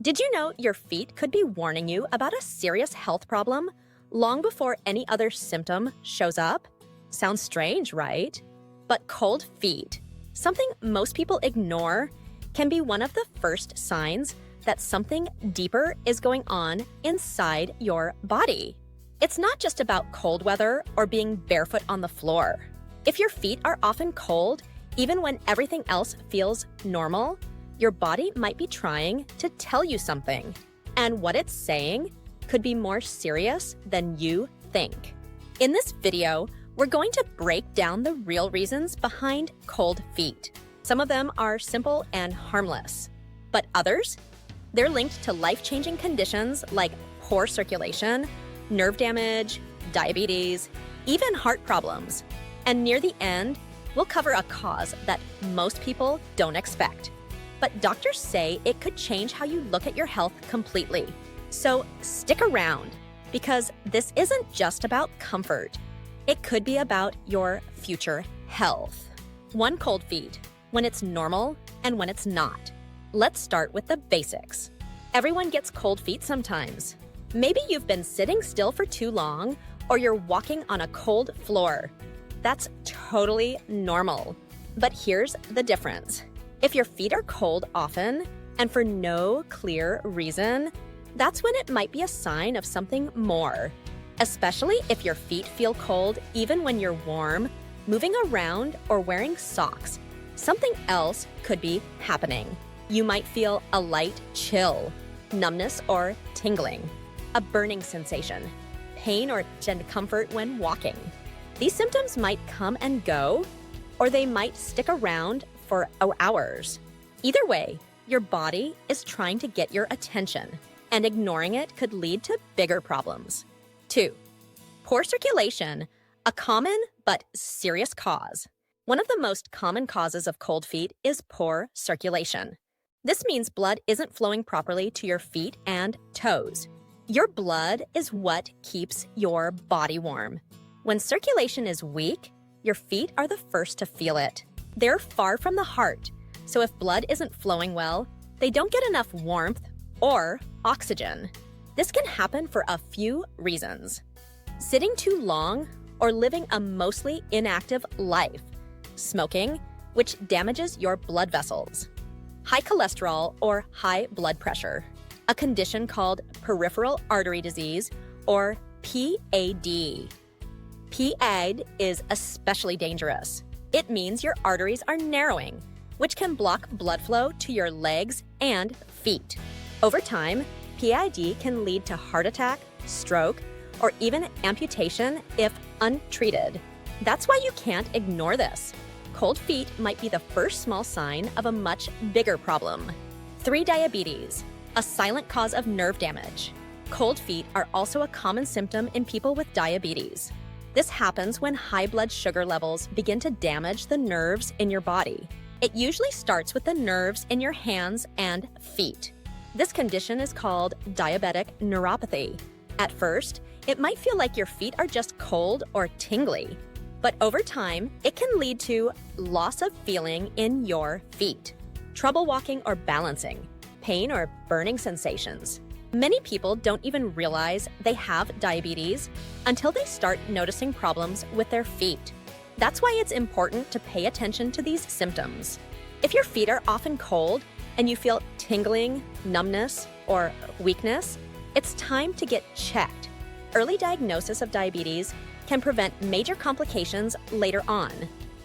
Did you know your feet could be warning you about a serious health problem long before any other symptom shows up? Sounds strange, right? But cold feet, something most people ignore, can be one of the first signs that something deeper is going on inside your body. It's not just about cold weather or being barefoot on the floor. If your feet are often cold, even when everything else feels normal, your body might be trying to tell you something. And what it's saying could be more serious than you think. In this video, we're going to break down the real reasons behind cold feet. Some of them are simple and harmless, but others, they're linked to life-changing conditions like poor circulation, nerve damage, diabetes, even heart problems. And near the end, we'll cover a cause that most people don't expect. But doctors say it could change how you look at your health completely. So stick around, because this isn't just about comfort. It could be about your future health. 1. Cold feet, when it's normal and when it's not. Let's start with the basics. Everyone gets cold feet sometimes. Maybe you've been sitting still for too long, or you're walking on a cold floor. That's totally normal. But here's the difference. If your feet are cold often and for no clear reason, that's when it might be a sign of something more. Especially if your feet feel cold even when you're warm, moving around, or wearing socks. Something else could be happening. You might feel a light chill, numbness or tingling, a burning sensation, pain or discomfort when walking. These symptoms might come and go, or they might stick around for hours. Either way, your body is trying to get your attention, and ignoring it could lead to bigger problems. 2. Poor circulation, a common but serious cause. One of the most common causes of cold feet is poor circulation. This means blood isn't flowing properly to your feet and toes. Your blood is what keeps your body warm. When circulation is weak, your feet are the first to feel it. They're far from the heart, so if blood isn't flowing well, they don't get enough warmth or oxygen. This can happen for a few reasons. Sitting too long or living a mostly inactive life. Smoking, which damages your blood vessels. High cholesterol or high blood pressure, a condition called peripheral artery disease or PAD. PAD is especially dangerous. It means your arteries are narrowing, which can block blood flow to your legs and feet. Over time, PID can lead to heart attack, stroke, or even amputation if untreated. That's why you can't ignore this. Cold feet might be the first small sign of a much bigger problem. 3. Diabetes, a silent cause of nerve damage. Cold feet are also a common symptom in people with diabetes. This happens when high blood sugar levels begin to damage the nerves in your body. It usually starts with the nerves in your hands and feet. This condition is called diabetic neuropathy. At first, it might feel like your feet are just cold or tingly, but over time, it can lead to loss of feeling in your feet, trouble walking or balancing, pain or burning sensations. Many people don't even realize they have diabetes until they start noticing problems with their feet. That's why it's important to pay attention to these symptoms. If your feet are often cold and you feel tingling, numbness, or weakness, it's time to get checked. Early diagnosis of diabetes can prevent major complications later on.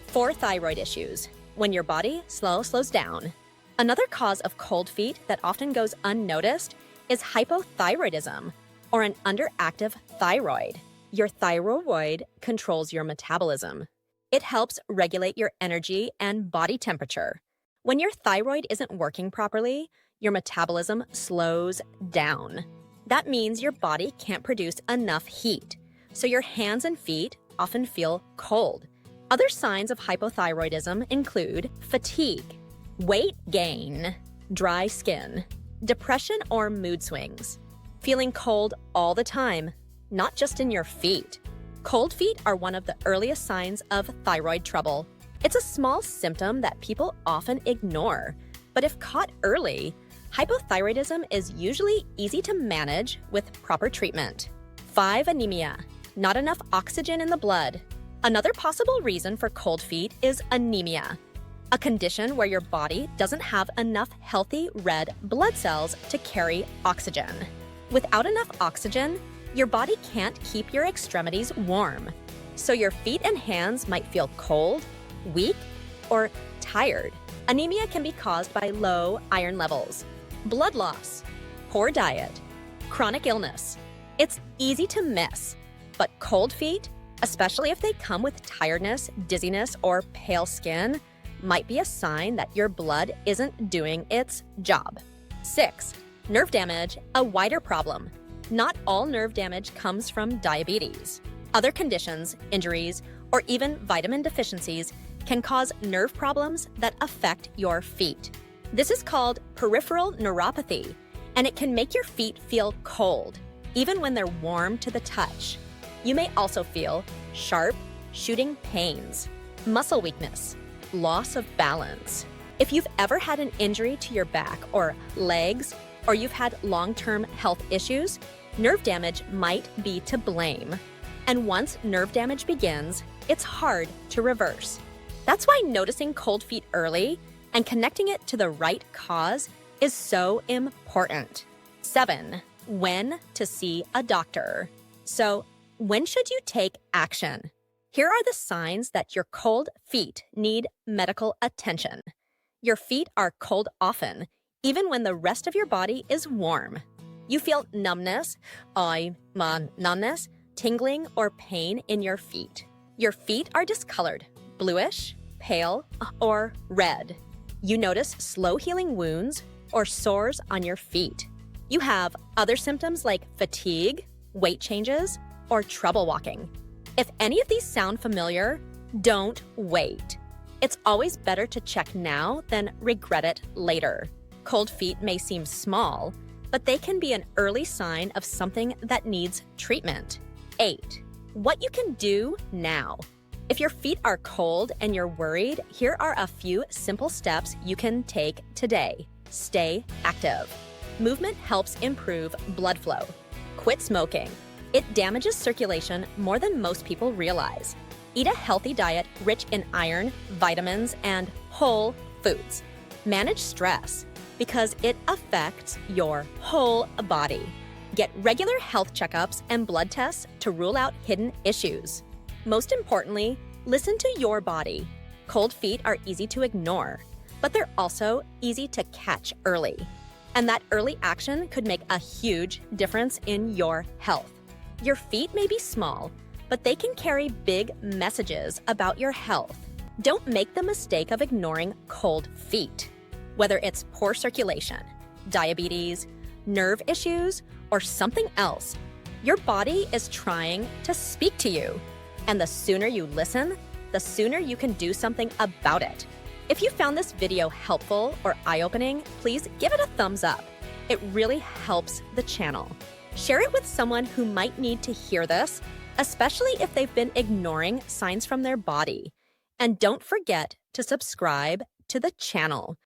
4. Thyroid issues, when your body slows down. Another cause of cold feet that often goes unnoticed is hypothyroidism, or an underactive thyroid. Your thyroid controls your metabolism. It helps regulate your energy and body temperature. When your thyroid isn't working properly, your metabolism slows down. That means your body can't produce enough heat, so your hands and feet often feel cold. Other signs of hypothyroidism include fatigue, weight gain, dry skin, depression or mood swings, feeling cold all the time, not just in your feet. Cold feet are one of the earliest signs of thyroid trouble. It's a small symptom that people often ignore, but if caught early, Hypothyroidism is usually easy to manage with proper treatment. 5. Anemia. Not enough oxygen in the blood. Another possible reason for cold feet is anemia, a condition where your body doesn't have enough healthy red blood cells to carry oxygen. Without enough oxygen, your body can't keep your extremities warm, so your feet and hands might feel cold, weak, or tired. Anemia can be caused by low iron levels, blood loss, poor diet, chronic illness. It's easy to miss, but cold feet, especially if they come with tiredness, dizziness, or pale skin, might be a sign that your blood isn't doing its job. 6. Nerve damage, a wider problem. Not all nerve damage comes from diabetes. Other conditions, injuries, or even vitamin deficiencies can cause nerve problems that affect your feet. This is called peripheral neuropathy, and it can make your feet feel cold, even when they're warm to the touch. You may also feel sharp, shooting pains, muscle weakness, loss of balance. If you've ever had an injury to your back or legs, or you've had long-term health issues, nerve damage might be to blame. And once nerve damage begins, it's hard to reverse. That's why noticing cold feet early and connecting it to the right cause is so important. 7. When to see a doctor. So, when should you take action? Here are the signs that your cold feet need medical attention. Your feet are cold often, even when the rest of your body is warm. You feel numbness, tingling, or pain in your feet. Your feet are discolored, bluish, pale, or red. You notice slow healing wounds or sores on your feet. You have other symptoms like fatigue, weight changes, or trouble walking. If any of these sound familiar, don't wait. It's always better to check now than regret it later. Cold feet may seem small, but they can be an early sign of something that needs treatment. 8. What you can do now. If your feet are cold and you're worried, here are a few simple steps you can take today. Stay active. Movement helps improve blood flow. Quit smoking. It damages circulation more than most people realize. Eat a healthy diet rich in iron, vitamins, and whole foods. Manage stress because it affects your whole body. Get regular health checkups and blood tests to rule out hidden issues. Most importantly, listen to your body. Cold feet are easy to ignore, but they're also easy to catch early. And that early action could make a huge difference in your health. Your feet may be small, but they can carry big messages about your health. Don't make the mistake of ignoring cold feet. Whether it's poor circulation, diabetes, nerve issues, or something else, your body is trying to speak to you. And the sooner you listen, the sooner you can do something about it. If you found this video helpful or eye-opening, please give it a thumbs up. It really helps the channel. Share it with someone who might need to hear this, especially if they've been ignoring signs from their body. And don't forget to subscribe to the channel.